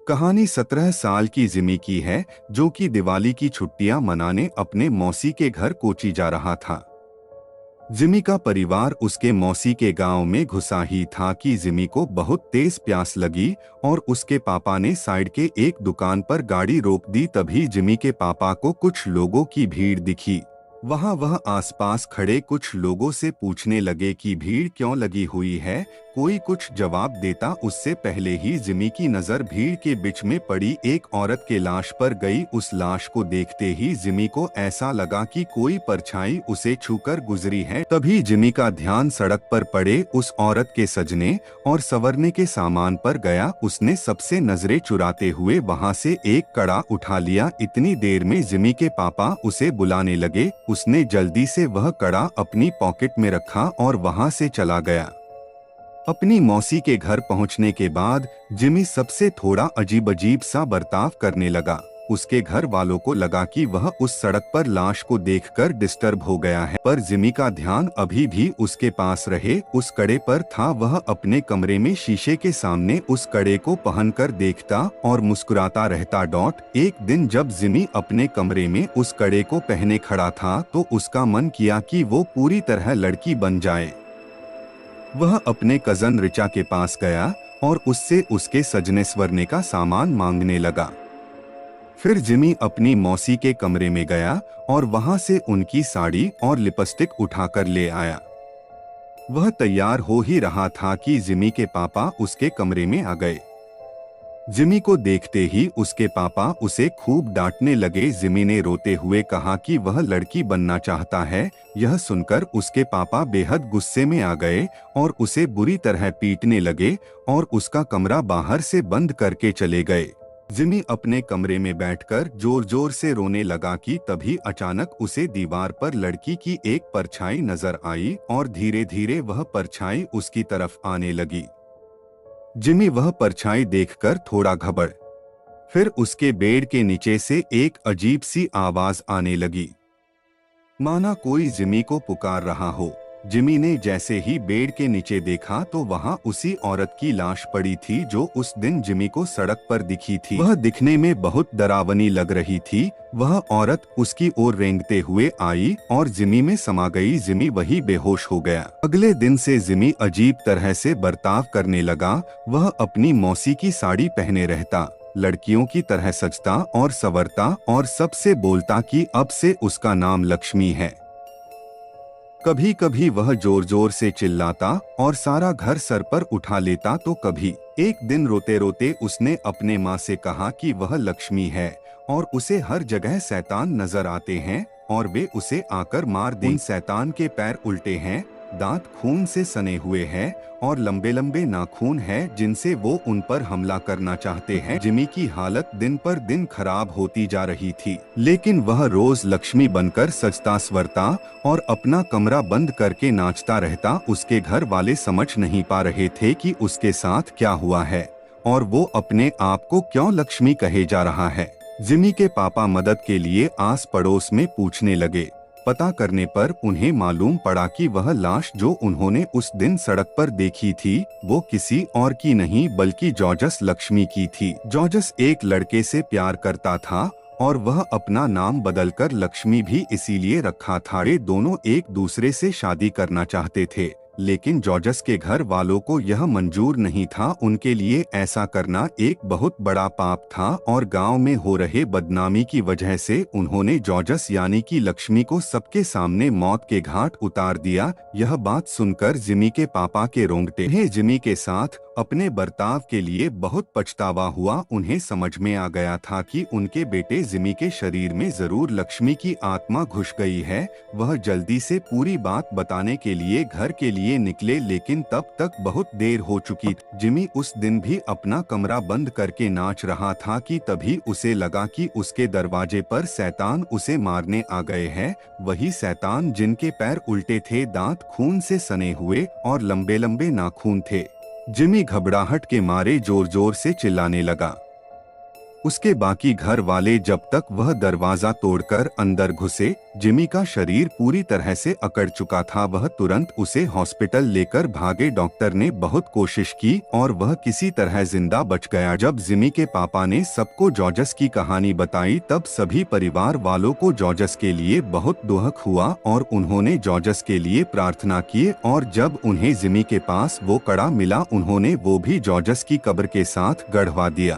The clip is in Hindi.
कहानी 17 साल की जिमी की है, जो कि दिवाली की छुट्टियां मनाने अपने मौसी के घर कोची जा रहा था। जिमी का परिवार उसके मौसी के गांव में घुसा ही था कि जिमी को बहुत तेज प्यास लगी और उसके पापा ने साइड के एक दुकान पर गाड़ी रोक दी। तभी जिमी के पापा को कुछ लोगों की भीड़ दिखी। वह आसपास खड़े कुछ लोगों से पूछने लगे कि भीड़ क्यों लगी हुई है। कोई कुछ जवाब देता उससे पहले ही जिमी की नजर भीड़ के बीच में पड़ी एक औरत के लाश पर गई। उस लाश को देखते ही जिमी को ऐसा लगा कि कोई परछाई उसे छूकर गुजरी है। तभी जिमी का ध्यान सड़क पर पड़े उस औरत के सजने और संवरने के सामान पर गया। उसने सबसे नजरें चुराते हुए वहां से एक कड़ा उठा लिया। इतनी देर में जिमी के पापा उसे बुलाने लगे। उसने जल्दी से वह कड़ा अपनी पॉकेट में रखा और वहां से चला गया। अपनी मौसी के घर पहुंचने के बाद जिमी सबसे थोड़ा अजीब अजीब सा बर्ताव करने लगा। उसके घर वालों को लगा कि वह उस सड़क पर लाश को देखकर डिस्टर्ब हो गया है, पर जिमी का ध्यान अभी भी उसके पास रहे उस कड़े पर था। वह अपने कमरे में शीशे के सामने उस कड़े को पहनकर देखता और मुस्कुराता रहता। एक दिन जब जिमी अपने कमरे में उस कड़े को पहने खड़ा था तो उसका मन किया कि वो पूरी तरह लड़की बन जाए। वह अपने कजन रिचा के पास गया और उससे उसके सजने संवरने का सामान मांगने लगा। फिर जिमी अपनी मौसी के कमरे में गया और वहां से उनकी साड़ी और लिपस्टिक उठाकर ले आया। वह तैयार हो ही रहा था कि जिमी के पापा उसके कमरे में आ गए। जिमी को देखते ही उसके पापा उसे खूब डांटने लगे। जिमी ने रोते हुए कहा कि वह लड़की बनना चाहता है। यह सुनकर उसके पापा बेहद गुस्से में आ गए और उसे बुरी तरह पीटने लगे और उसका कमरा बाहर से बंद करके चले गए। जिमी अपने कमरे में बैठकर जोर जोर से रोने लगा कि तभी अचानक उसे दीवार पर लड़की की एक परछाई नजर आई और धीरे धीरे वह परछाई उसकी तरफ आने लगी। जिमी वह परछाई देखकर थोड़ा घबरा। फिर उसके बेड के नीचे से एक अजीब सी आवाज आने लगी, माना कोई जिमी को पुकार रहा हो। जिमी ने जैसे ही बेड के नीचे देखा तो वहां उसी औरत की लाश पड़ी थी जो उस दिन जिमी को सड़क पर दिखी थी। वह दिखने में बहुत डरावनी लग रही थी। वह औरत उसकी ओर रेंगते हुए आई और जिमी में समा गई। जिमी वही बेहोश हो गया। अगले दिन से जिमी अजीब तरह से बर्ताव करने लगा। वह अपनी मौसी की साड़ी पहने रहता, लड़कियों की तरह सजता और संवरता और सबसे बोलता कि अब से उसका नाम लक्ष्मी है। कभी कभी वह जोर जोर से चिल्लाता और सारा घर सर पर उठा लेता तो कभी। एक दिन रोते रोते उसने अपने माँ से कहा कि वह लक्ष्मी है और उसे हर जगह शैतान नजर आते हैं और वे उसे आकर मार दें। शैतान के पैर उल्टे हैं, दांत खून से सने हुए हैं और लंबे लंबे नाखून हैं जिनसे वो उन पर हमला करना चाहते हैं। जिमी की हालत दिन पर दिन खराब होती जा रही थी, लेकिन वह रोज लक्ष्मी बनकर सजता संवरता और अपना कमरा बंद करके नाचता रहता। उसके घर वाले समझ नहीं पा रहे थे कि उसके साथ क्या हुआ है और वो अपने आप को क्यों लक्ष्मी कहे जा रहा है। जिमी के पापा मदद के लिए आस पड़ोस में पूछने लगे। पता करने पर उन्हें मालूम पड़ा कि वह लाश जो उन्होंने उस दिन सड़क पर देखी थी वो किसी और की नहीं बल्कि जॉर्जस लक्ष्मी की थी। जॉर्जस एक लड़के से प्यार करता था और वह अपना नाम बदलकर लक्ष्मी भी इसीलिए रखा था। वे दोनों एक दूसरे से शादी करना चाहते थे, लेकिन जॉर्जस के घर वालों को यह मंजूर नहीं था। उनके लिए ऐसा करना एक बहुत बड़ा पाप था और गांव में हो रहे बदनामी की वजह से उन्होंने जॉर्जस यानी कि लक्ष्मी को सबके सामने मौत के घाट उतार दिया। यह बात सुनकर जिमी के पापा के रोंगटे हैं। जिमी के साथ अपने बर्ताव के लिए बहुत पछतावा हुआ। उन्हें समझ में आ गया था कि उनके बेटे जिमी के शरीर में जरूर लक्ष्मी की आत्मा घुस गई है। वह जल्दी से पूरी बात बताने के लिए घर के लिए निकले, लेकिन तब तक बहुत देर हो चुकी थी। जिमी उस दिन भी अपना कमरा बंद करके नाच रहा था कि तभी उसे लगा कि उसके दरवाजे पर शैतान उसे मारने आ गए हैं। वही शैतान जिनके पैर उल्टे थे, दांत खून से सने हुए और लंबे लंबे नाखून थे। जिमी घबराहट के मारे जोर जोर से चिल्लाने लगा। उसके बाकी घर वाले जब तक वह दरवाजा तोड़कर अंदर घुसे, जिमी का शरीर पूरी तरह से अकड़ चुका था। वह तुरंत उसे हॉस्पिटल लेकर भागे। डॉक्टर ने बहुत कोशिश की और वह किसी तरह जिंदा बच गया। जब जिमी के पापा ने सबको जॉर्जस की कहानी बताई, तब सभी परिवार वालों को जॉर्जस के लिए बहुत दुख हुआ और उन्होंने जॉर्जस के लिए प्रार्थना की। और जब उन्हें जिमी के पास वो कड़ा मिला, उन्होंने वो भी जॉर्जस की कब्र के साथ गड़वा दिया।